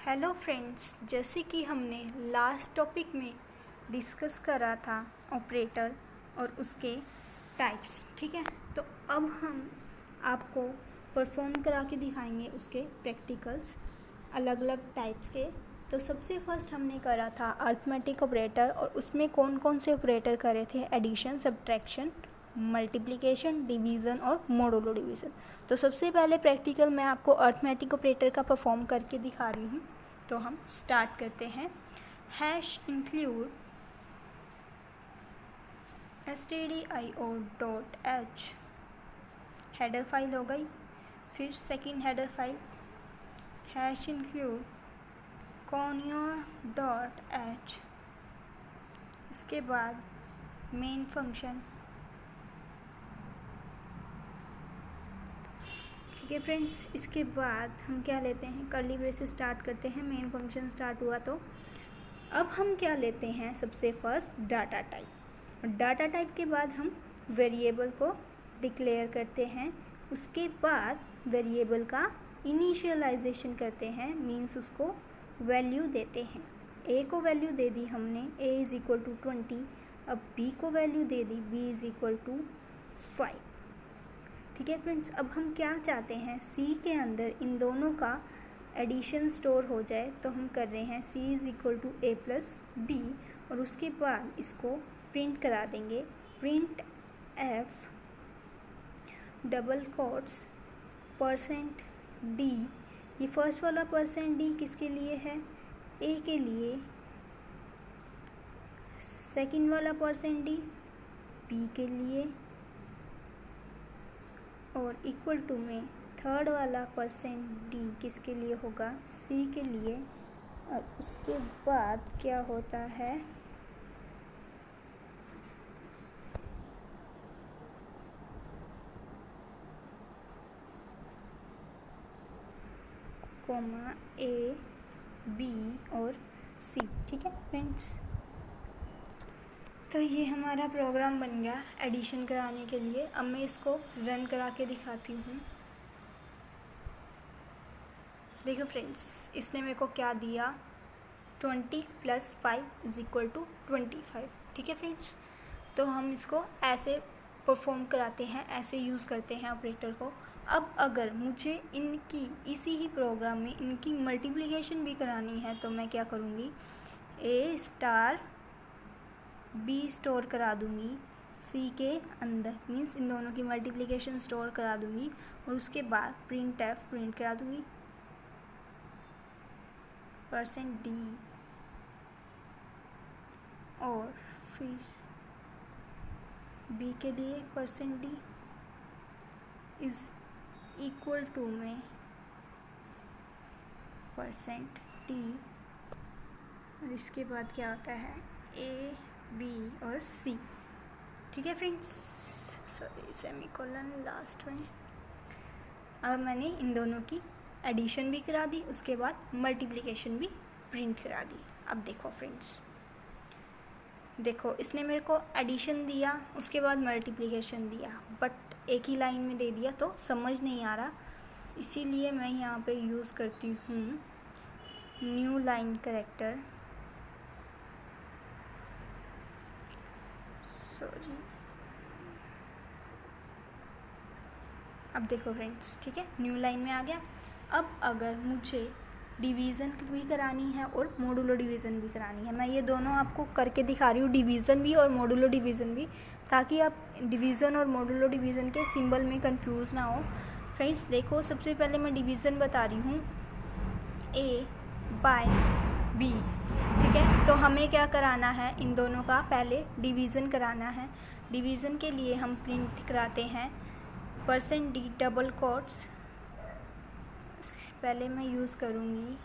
Hello friends, जैसे कि हमने लास्ट टॉपिक में डिस्कस करा था ऑपरेटर और उसके टाइप्स, ठीक है। तो अब हम आपको परफॉर्म करा के दिखाएंगे उसके प्रैक्टिकल्स अलग अलग टाइप्स के। तो सबसे फर्स्ट हमने करा था अर्थमेटिक ऑपरेटर, और उसमें कौन कौन से ऑपरेटर करे थे? एडिशन, सब्ट्रैक्शन, मल्टीप्लिकेशन, डिवीज़न और मॉडुलो डिवीज़न। तो सबसे पहले प्रैक्टिकल मैं आपको अर्थमेटिक ऑपरेटर का परफॉर्म करके दिखा रही हूँ। तो हम स्टार्ट करते हैं। Hash include stdio.h header file हो गई। फिर second header file hash include conio.h। इसके बाद मेन फंक्शन, ठीक है फ्रेंड्स। इसके बाद हम क्या लेते हैं? कर्ली ब्रेसेस स्टार्ट करते हैं। मेन फंक्शन स्टार्ट हुआ तो अब हम क्या लेते हैं? सबसे first data type. Data type के बाद हम वेरिएबल को डिक्लेयर करते हैं। उसके बाद वेरिएबल का इनिशियलाइजेशन करते हैं, मीन्स उसको वैल्यू देते हैं। ए को वैल्यू दे दी हमने, a इज़ इक्वल टू 20। अब b को वैल्यू दे दी, b इज़ इक्वल टू 5। ठीक है फ्रेंड्स, अब हम क्या चाहते हैं? c के अंदर इन दोनों का एडिशन स्टोर हो जाए, तो हम कर रहे हैं c is equal to a plus B, और उसके बाद इसको प्रिंट करा देंगे। Print f double quotes %d। ये फर्स्ट वाला %d किसके लिए है? a के लिए। सेकंड वाला %d b के लिए, और इक्वल टू में थर्ड वाला %d किसके लिए होगा? c के लिए। और उसके बाद क्या होता है? कोमा a b और c, ठीक है फ्रेंड्स। तो ये हमारा प्रोग्राम बन गया एडिशन कराने के लिए। अब मैं इसको रन करा के दिखाती हूँ। देखो फ्रेंड्स, इसने मेरे को क्या दिया? 20 + 5 इज़ इक्वल टू 25, ठीक है फ्रेंड्स। तो हम इसको ऐसे परफॉर्म कराते हैं, ऐसे यूज़ करते हैं ऑपरेटर को। अब अगर मुझे इनकी इसी ही प्रोग्राम में इनकी मल्टीप्लिकेशन भी करानी है, तो मैं क्या करूँगी? a स्टार b स्टोर करा दूँगी c के अंदर, मीन्स इन दोनों की मल्टीप्लिकेशन स्टोर करा दूँगी, और उसके बाद प्रिंट f प्रिंट करा दूँगी %d, और फिर b के लिए %d इज़ इक्वल टू में %d, और इसके बाद क्या होता है? a b और c, ठीक है फ्रेंड्स। सॉरी, सेमीकोलन लास्ट में। अब मैंने इन दोनों की एडिशन भी करा दी, उसके बाद मल्टीप्लिकेशन भी प्रिंट करा दी। अब देखो फ्रेंड्स, देखो इसने मेरे को एडिशन दिया, उसके बाद मल्टीप्लिकेशन दिया, बट एक ही लाइन में दे दिया तो समझ नहीं आ रहा। इसीलिए मैं यहाँ पे यूज़ करती हूँ न्यू लाइन कैरेक्टर। सॉरी, अब देखो फ्रेंड्स, ठीक है, न्यू लाइन में आ गया। अब अगर मुझे डिवीज़न भी करानी है और मॉडुलो डिवीज़न भी करानी है, मैं ये दोनों आपको करके दिखा रही हूँ, डिवीज़न भी और मॉडुलो डिवीज़न भी, ताकि आप डिवीज़न और मॉडुलो डिवीज़न के सिंबल में कंफ्यूज ना हो। फ्रेंड्स देखो, सबसे पहले मैं डिवीज़न बता रही हूँ, a/b, ठीक है। तो हमें क्या कराना है? इन दोनों का पहले डिवीज़न कराना है। डिवीज़न के लिए हम प्रिंट कराते हैं %d डबल कोट्स, पहले मैं यूज़ करूँगी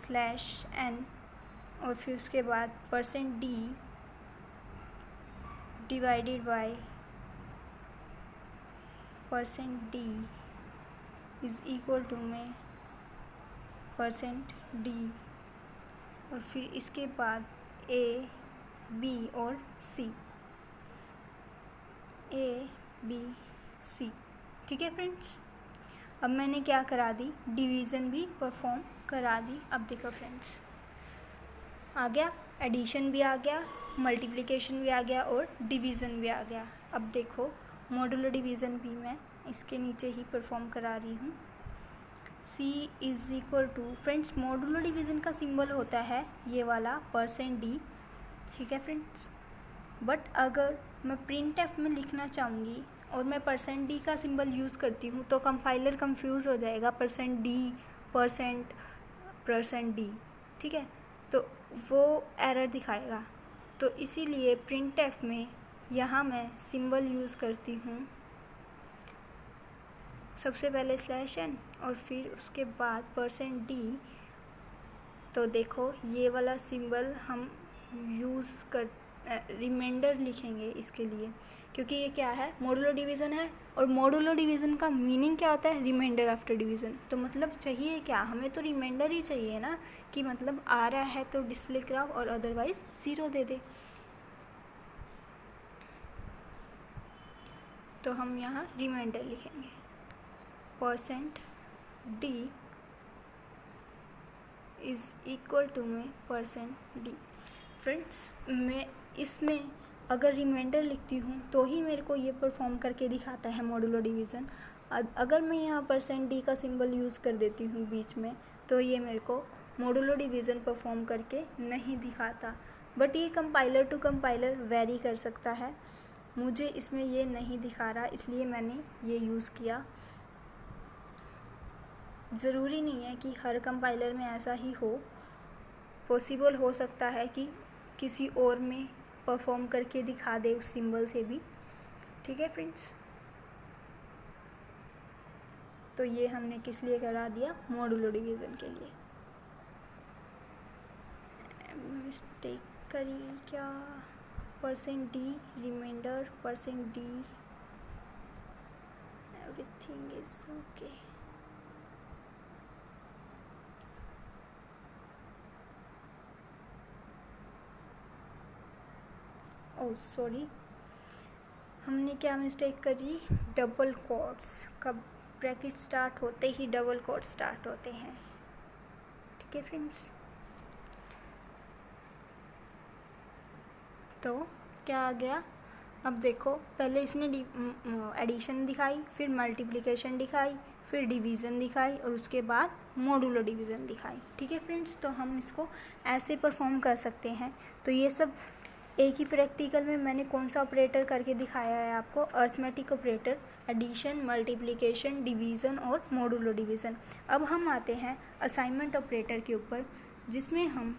/n, और फिर उसके बाद %d divided by %d is equal to में %d, और फिर इसके बाद a b और c, a b c, ठीक है फ्रेंड्स। अब मैंने क्या करा दी, डिवीज़न भी परफॉर्म करा दी। अब देखो फ्रेंड्स, आ गया, एडिशन भी आ गया, मल्टीप्लिकेशन भी आ गया और डिवीज़न भी आ गया। अब देखो मॉडुलो डिवीज़न भी मैं इसके नीचे ही परफॉर्म करा रही हूँ। C is equal to, friends modulo division का सिंबल होता है ये वाला %d, ठीक है फ्रेंड्स। बट अगर मैं प्रिंट एफ में लिखना चाहूँगी और मैं %d का सिंबल यूज़ करती हूँ तो कंपाइलर कंफ्यूज हो जाएगा, %d %d, ठीक है, तो वो एरर दिखाएगा। तो इसीलिए प्रिंट एफ में यहाँ मैं सिंबल यूज़ करती हूँ सबसे पहले /n और फिर उसके बाद %d। तो देखो ये वाला सिंबल हम यूज़ कर रिमाइंडर लिखेंगे इसके लिए, क्योंकि ये क्या है, मॉडुलो डिवीज़न है और मॉडुलो डिवीज़न का मीनिंग क्या होता है, रिमाइंडर आफ्टर डिवीज़न। तो मतलब चाहिए क्या, हमें तो रिमाइंडर ही चाहिए ना, कि मतलब आ रहा है तो डिस्प्ले कराओ और अदरवाइज़ 0 दे दे। तो हम यहाँ रिमाइंडर लिखेंगे, %d इज़ इक्वल टू में %d। फ्रेंड्स मैं इसमें अगर रिमाइंडर लिखती हूँ तो ही मेरे को ये परफॉर्म करके दिखाता है मॉडुलो डिवीज़न। अगर मैं यहाँ %d का सिंबल यूज़ कर देती हूँ बीच में तो ये मेरे को मॉडुलो डिवीज़न परफॉर्म करके नहीं दिखाता। बट ये कंपाइलर टू कंपाइलर वेरी कर सकता है, मुझे इसमें ये नहीं दिखा रहा इसलिए मैंने ये यूज़ किया। ज़रूरी नहीं है कि हर कंपाइलर में ऐसा ही हो, पॉसिबल हो सकता है कि किसी और में परफॉर्म करके दिखा दे उस सिंबल से भी, ठीक है फ्रेंड्स। तो ये हमने किस लिए करा दिया, मॉडुलो डिवीज़न के लिए। मिस्टेक करी क्या, %d remainder %d everything is okay. Oh sorry, हमने क्या मिस्टेक करी, डबल कोट्स का ब्रैकेट स्टार्ट होते ही डबल कोट स्टार्ट होते हैं, ठीक है फ्रेंड्स। तो क्या आ गया, अब देखो पहले इसने एडिशन दिखाई, फिर मल्टीप्लिकेशन दिखाई, फिर डिवीज़न दिखाई और उसके बाद मॉडुलो डिवीज़न दिखाई, ठीक है फ्रेंड्स। तो हम इसको ऐसे परफॉर्म कर सकते हैं। तो ये सब एक ही प्रैक्टिकल में मैंने कौन सा ऑपरेटर करके दिखाया है आपको, arithmetic operator, addition, multiplication, division और मॉडुलो डिवीज़न। अब हम आते हैं असाइनमेंट ऑपरेटर के ऊपर, जिसमें हम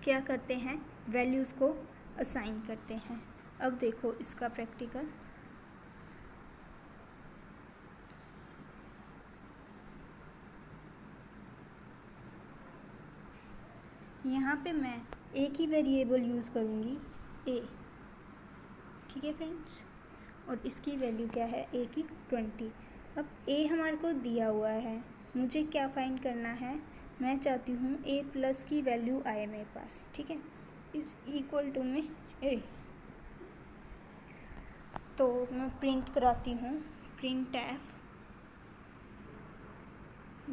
क्या करते हैं, वैल्यूज़ को असाइन करते हैं। अब देखो इसका प्रैक्टिकल, यहाँ पे मैं एक ही वेरिएबल यूज़ करूँगी a, ठीक है फ्रेंड्स, और इसकी वैल्यू क्या है, a की 20। अब a हमारे को दिया हुआ है, मुझे क्या फाइंड करना है, मैं चाहती हूँ a+ की वैल्यू आए मेरे पास, ठीक है, इज़ इक्वल टू में a। तो मैं प्रिंट कराती हूँ, print f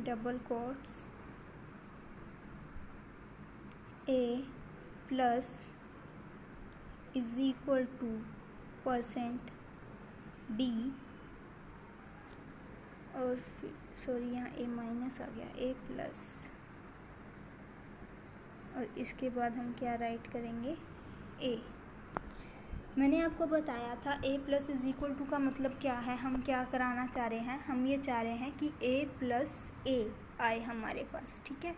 double quotes a+ is equal to %d और फिर सॉरी यहाँ a- आ गया, a+, और इसके बाद हम क्या राइट करेंगे, a। मैंने आपको बताया था a+ इज़ इक्वल टू का मतलब क्या है, हम क्या कराना चाह रहे हैं, हम ये चाह रहे हैं कि a+a आए हमारे पास, ठीक है।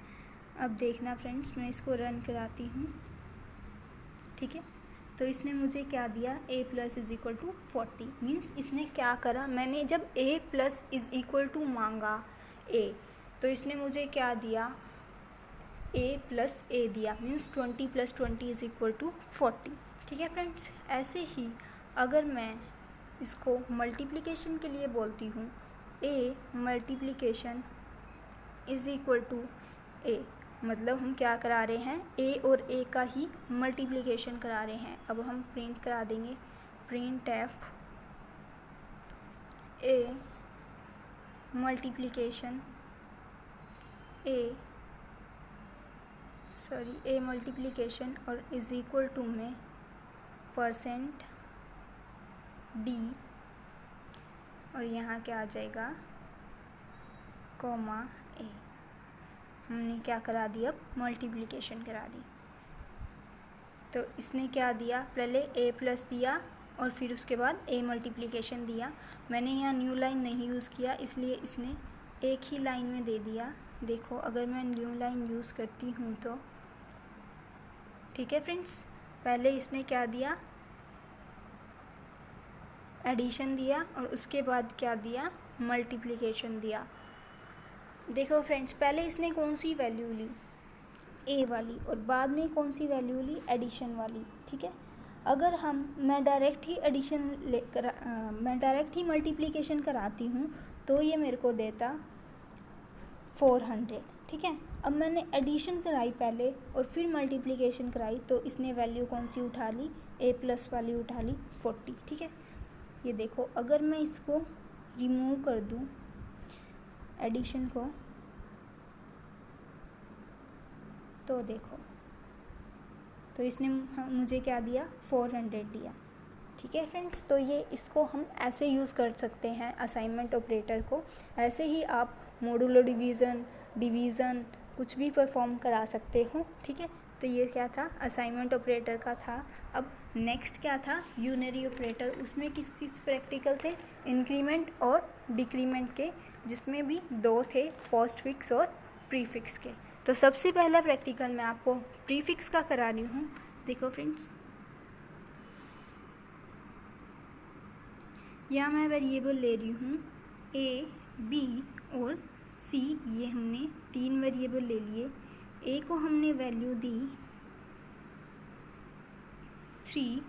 अब देखना फ्रेंड्स, मैं इसको रन कराती हूँ, ठीक है। तो इसने मुझे क्या दिया, a+ is equal to 40। Means इसने क्या करा, मैंने जब a+ इज़ इक्वल टू मांगा a, तो इसने मुझे क्या दिया, a+a दिया, मीन्स 20 + 20 इज़ इक्वल टू 40, ठीक है फ्रेंड्स। ऐसे ही अगर मैं इसको मल्टीप्लिकेशन के लिए बोलती हूँ, a multiplication is equal to a, मतलब हम क्या करा रहे हैं, a और a का ही मल्टीप्लिकेशन करा रहे हैं। अब हम प्रिंट करा देंगे, print F a multiplication A multiplication और इज इक्वल टू में परसेंट डी, और यहाँ क्या आ जाएगा कॉमा ए। हमने क्या करा दी, अब मल्टीप्लिकेशन करा दी। तो इसने क्या दिया, पहले ए प्लस दिया और फिर उसके बाद ए मल्टीप्लिकेशन दिया। मैंने यहाँ न्यू लाइन नहीं यूज़ किया, इसलिए इसने एक ही लाइन में दे दिया। देखो अगर मैं न्यू लाइन यूज़ करती हूँ तो ठीक है फ्रेंड्स, पहले इसने क्या दिया, एडिशन दिया और उसके बाद क्या दिया, मल्टीप्लिकेशन दिया। देखो फ्रेंड्स, पहले इसने कौन सी वैल्यू ली, ए वाली, और बाद में कौन सी वैल्यू ली, एडिशन वाली। ठीक है, अगर मैं डायरेक्ट ही मल्टीप्लिकेशन कराती हूँ तो ये मेरे को देता 400। ठीक है, अब मैंने एडिशन कराई पहले और फिर मल्टीप्लिकेशन कराई तो इसने वैल्यू कौन सी उठा ली, ए प्लस वाली उठा ली 40। ठीक है, ये देखो अगर मैं इसको रिमूव कर दूँ एडिशन को, तो देखो तो इसने मुझे क्या दिया, 400 दिया। ठीक है फ्रेंड्स, तो ये इसको हम ऐसे यूज़ कर सकते हैं असाइनमेंट ऑपरेटर को। ऐसे ही आप मॉडुलो डिवीज़न कुछ भी परफॉर्म करा सकते हो। ठीक है, तो ये क्या था, असाइनमेंट ऑपरेटर का था। अब नेक्स्ट क्या था, यूनरी ऑपरेटर। उसमें किस चीज़ प्रैक्टिकल थे, इंक्रीमेंट और डिक्रीमेंट के, जिसमें भी दो थे, पोस्टफिक्स और प्रीफिक्स के। तो सबसे पहला प्रैक्टिकल मैं आपको प्रीफिक्स का करा रही हूँ। देखो फ्रेंड्स, यहाँ मैं वेरिएबल ले रही हूँ ए, बी और सी। ये हमने 3 वेरिएबल ले लिए। ए को हमने वैल्यू दी 3,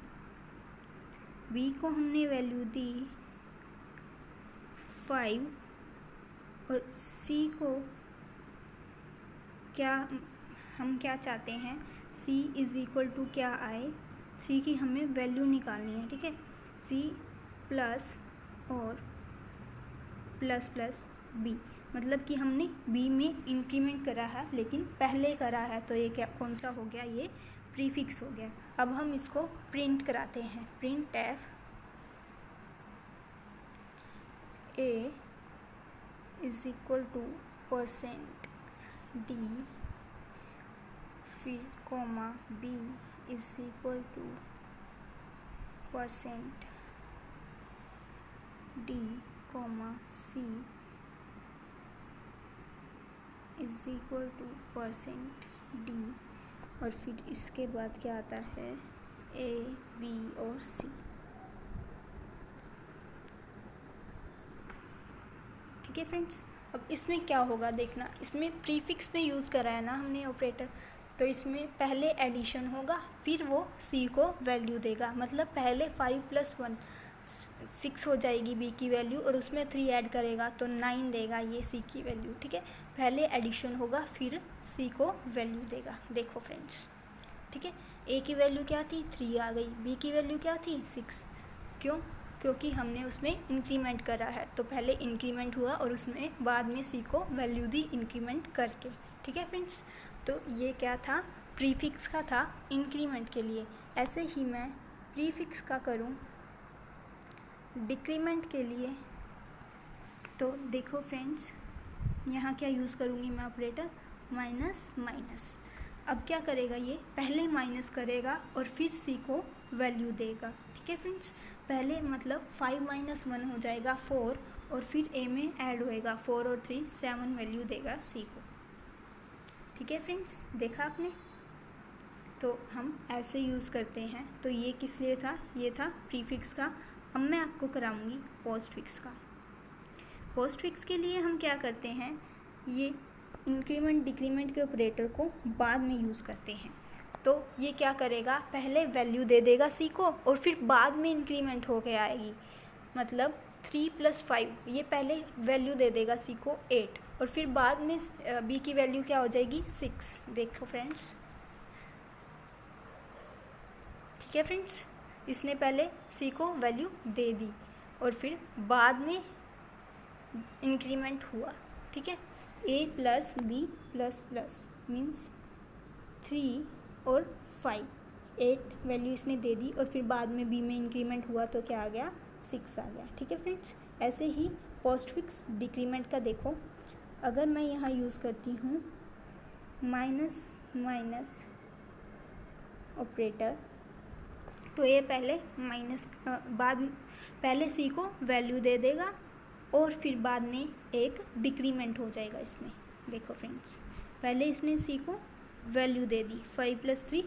बी को हमने वैल्यू दी 5 और सी को हम क्या चाहते हैं, c इज़ इक्वल टू क्या आए, c की हमें वैल्यू निकालनी है। ठीक है, c प्लस और प्लस प्लस b, मतलब कि हमने b में इंक्रीमेंट करा है लेकिन पहले करा है, तो ये क्या कौन सा हो गया, ये प्रीफिक्स हो गया। अब हम इसको प्रिंट कराते हैं, print F a is equal to percent D, फिर comma B is equal to percent D, comma C is equal to percent D, और फिर इसके बाद क्या आता है, ए, बी और सी। ठीक है फ्रेंड्स, अब इसमें क्या होगा देखना, इसमें प्रीफिक्स में यूज़ करा है ना हमने ऑपरेटर, तो इसमें पहले एडिशन होगा फिर वो सी को वैल्यू देगा। मतलब पहले 5 + 1 6 हो जाएगी बी की वैल्यू, और उसमें 3 ऐड करेगा तो 9 देगा ये सी की वैल्यू। ठीक है, पहले एडिशन होगा फिर सी को वैल्यू देगा। देखो फ्रेंड्स, ठीक है, ए की वैल्यू क्या थी, 3 आ गई, बी की वैल्यू क्या थी, 6। क्यों, क्योंकि हमने उसमें इंक्रीमेंट करा है, तो पहले इंक्रीमेंट हुआ और उसमें बाद में सी को वैल्यू दी इंक्रीमेंट करके। ठीक है फ्रेंड्स, तो ये क्या था, प्रीफिक्स का था इंक्रीमेंट के लिए। ऐसे ही मैं प्रीफिक्स का करूं डिक्रीमेंट के लिए, तो देखो फ्रेंड्स, यहाँ क्या यूज़ करूँगी मैं ऑपरेटर, माइनस माइनस। अब क्या करेगा, ये पहले माइनस करेगा और फिर सी को वैल्यू देगा। ठीक है फ्रेंड्स, पहले मतलब 5 - 1 हो जाएगा 4, और फिर ए में ऐड होएगा 4 और 3 7 वैल्यू देगा सी को। ठीक है फ्रेंड्स, देखा आपने, तो हम ऐसे यूज़ करते हैं। तो ये किस लिए था, ये था प्रीफिक्स का। अब मैं आपको कराऊंगी पोस्टफिक्स का। पोस्टफिक्स के लिए हम क्या करते हैं, ये इंक्रीमेंट डिक्रीमेंट के ऑपरेटर को बाद में यूज़ करते हैं। तो ये क्या करेगा, पहले वैल्यू दे देगा सी को और फिर बाद में इंक्रीमेंट हो के आएगी। मतलब 3 + 5, ये पहले वैल्यू दे देगा सी को 8, और फिर बाद में बी की वैल्यू क्या हो जाएगी, 6। देखो फ्रेंड्स, ठीक है फ्रेंड्स, इसने पहले सी को वैल्यू दे दी और फिर बाद में इंक्रीमेंट हुआ, ठीक है। a plus B plus plus means 3 और 5, 8 वैल्यू इसने दे दी और फिर बाद में b में इंक्रीमेंट हुआ तो क्या आ गया, 6 आ गया, ठीक है फ्रेंड्स। ऐसे ही पोस्टफिक्स डिक्रीमेंट का देखो, अगर मैं यहाँ यूज़ करती हूँ माइनस माइनस ऑपरेटर, तो ये पहले पहले सी को वैल्यू दे देगा और फिर बाद में एक डिक्रीमेंट हो जाएगा इसमें। देखो फ्रेंड्स, पहले इसने सी को वैल्यू दे दी 5 + 3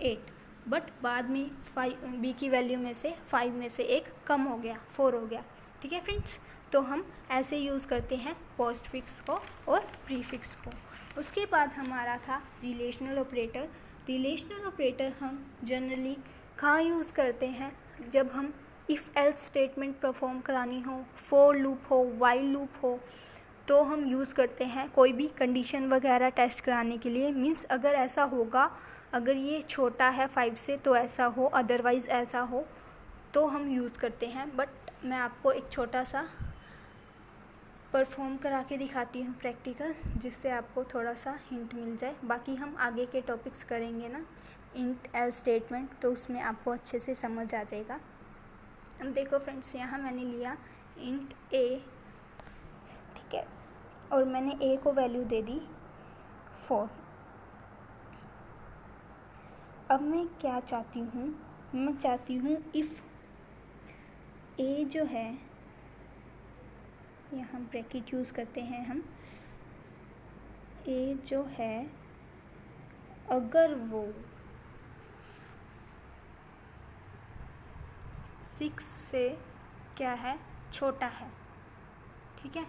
8, बट बाद में 5 बी की वैल्यू में से 5 में से एक कम हो गया, 4 हो गया, ठीक है फ्रेंड्स। तो हम ऐसे यूज़ करते हैं पोस्टफिक्स को और प्रीफिक्स को। उसके बाद हमारा था रिलेशनल ऑपरेटर। रिलेशनल ऑपरेटर हम जनरली कहाँ यूज़ करते हैं, जब हम इफ़ एल्स स्टेटमेंट परफॉर्म करानी हो, फॉर लूप हो, वाइल लूप हो, तो हम यूज़ करते हैं कोई भी कंडीशन वगैरह टेस्ट कराने के लिए। मीन्स अगर ऐसा होगा, अगर ये छोटा है 5 से तो ऐसा हो, अदरवाइज़ ऐसा हो, तो हम यूज़ करते हैं। बट मैं आपको एक छोटा सा परफॉर्म करा के दिखाती हूँ प्रैक्टिकल, जिससे आपको थोड़ा सा हिंट मिल जाए। बाकी हम आगे के टॉपिक्स करेंगे ना इंट एल्स स्टेटमेंट, तो उसमें आपको अच्छे से समझ आ जाएगा। अब देखो फ्रेंड्स, यहाँ मैंने लिया इंट ए, ठीक है, और मैंने ए को वैल्यू दे दी 4। अब मैं क्या चाहती हूँ, मैं चाहती हूँ इफ़ ए जो है, यहाँ ब्रैकेट यूज़ करते हैं हम, ए जो है अगर वो 6 से क्या है, छोटा है, ठीक है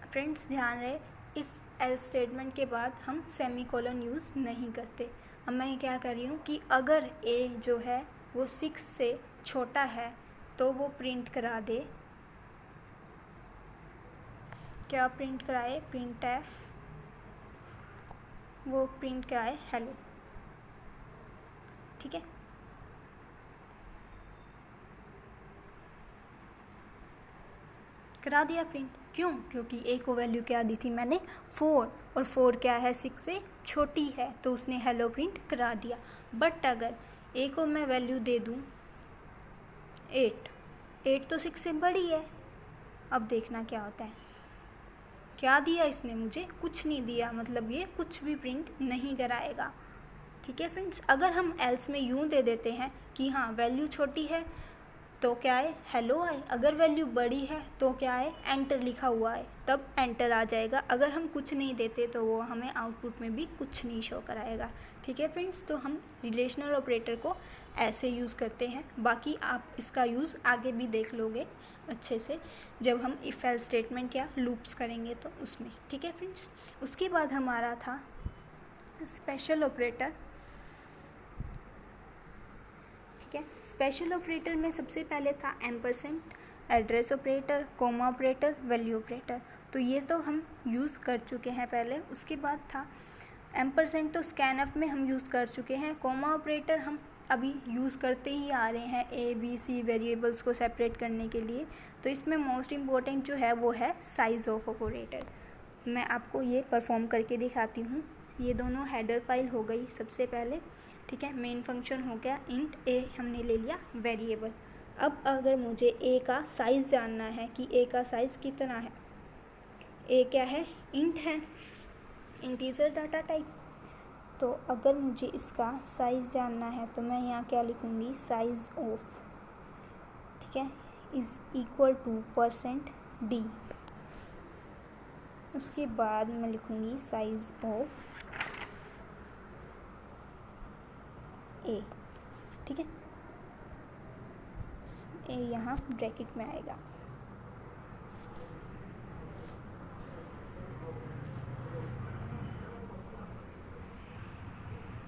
फ्रेंड्स। ध्यान रहे, इफ़ एल्स स्टेटमेंट के बाद हम सेमीकोलन यूज़ नहीं करते। अब मैं क्या कर रही हूँ कि अगर ए जो है वो 6 से छोटा है तो वो प्रिंट करा दे, क्या प्रिंट कराए, प्रिंट एफ, वो प्रिंट कराए हेलो, ठीक है। करा दिया प्रिंट, क्यों, क्योंकि ए को वैल्यू क्या दी थी मैंने 4, और 4 क्या है, 6 से छोटी है, तो उसने हेलो प्रिंट करा दिया। बट अगर ए को मैं वैल्यू दे दूँ 8, 8 तो 6 से बड़ी है। अब देखना क्या होता है, क्या दिया इसने मुझे, कुछ नहीं दिया, मतलब ये कुछ भी प्रिंट नहीं कराएगा, ठीक है फ्रेंड्स। अगर हम एल्स में यूँ दे देते हैं कि हाँ वैल्यू छोटी है तो क्या है, हेलो आए, अगर वैल्यू बड़ी है तो क्या है, एंटर लिखा हुआ है, तब एंटर आ जाएगा। अगर हम कुछ नहीं देते तो वो हमें आउटपुट में भी कुछ नहीं शो कराएगा, ठीक है फ्रेंड्स। तो हम रिलेशनल ऑपरेटर को ऐसे यूज़ करते हैं। बाकी आप इसका यूज़ आगे भी देख लोगे अच्छे से, जब हम इफ़ एल्स स्टेटमेंट या लूप्स करेंगे तो उसमें, ठीक है फ्रेंड्स। उसके बाद हमारा था स्पेशल ऑपरेटर, ठीक है। स्पेशल ऑपरेटर में सबसे पहले था ampersand, address operator, comma operator, value operator, तो ये तो हम यूज़ कर चुके हैं पहले। उसके बाद था एम्परसेंट, तो स्कैनफ में हम यूज़ कर चुके हैं। कोमा ऑपरेटर हम अभी यूज़ करते ही आ रहे हैं ए बी सी वेरिएबल्स को सेपरेट करने के लिए। तो इसमें मोस्ट इम्पॉर्टेंट जो है वो है साइज़ ऑफ ऑपरेटर। मैं आपको ये परफॉर्म करके दिखाती हूँ। ये दोनों हेडर फाइल हो गई सबसे पहले, ठीक है। मेन फंक्शन हो गया इंट ए, हमने ले लिया वेरिएबल। अब अगर मुझे ए का साइज़ जानना है कि ए का साइज़ कितना है, ए क्या है, इंट है, इंटीजर डाटा टाइप। तो अगर मुझे इसका साइज़ जानना है तो मैं यहाँ क्या लिखूँगी, साइज़ ऑफ, ठीक है, इज़ इक्वल टू %d। उसके बाद मैं लिखूँगी साइज़ ऑफ ए, ठीक है, ए यहाँ ब्रैकेट में आएगा।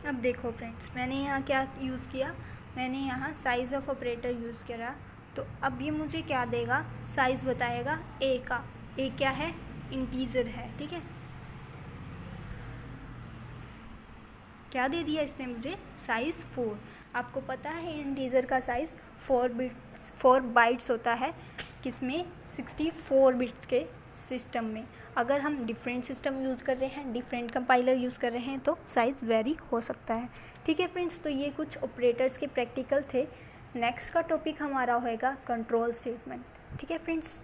अब देखो फ्रेंड्स, मैंने यहाँ क्या यूज़ किया, मैंने यहाँ साइज़ ऑफ ऑपरेटर यूज़ करा। तो अब ये मुझे क्या देगा, साइज़ बताएगा ए का। ए क्या है, इंटीजर है, ठीक है। क्या दे दिया इसने मुझे, साइज़ 4। आपको पता है इंटीजर का साइज़ 4 बाइट्स होता है, किसमें 64 बिट्स के सिस्टम में। अगर हम डिफरेंट सिस्टम यूज़ कर रहे हैं, डिफरेंट कंपाइलर यूज़ कर रहे हैं तो साइज़ वेरी हो सकता है। ठीक है फ्रेंड्स, तो ये कुछ ऑपरेटर्स के प्रैक्टिकल थे। नेक्स्ट का टॉपिक हमारा होएगा कंट्रोल स्टेटमेंट। ठीक है फ्रेंड्स।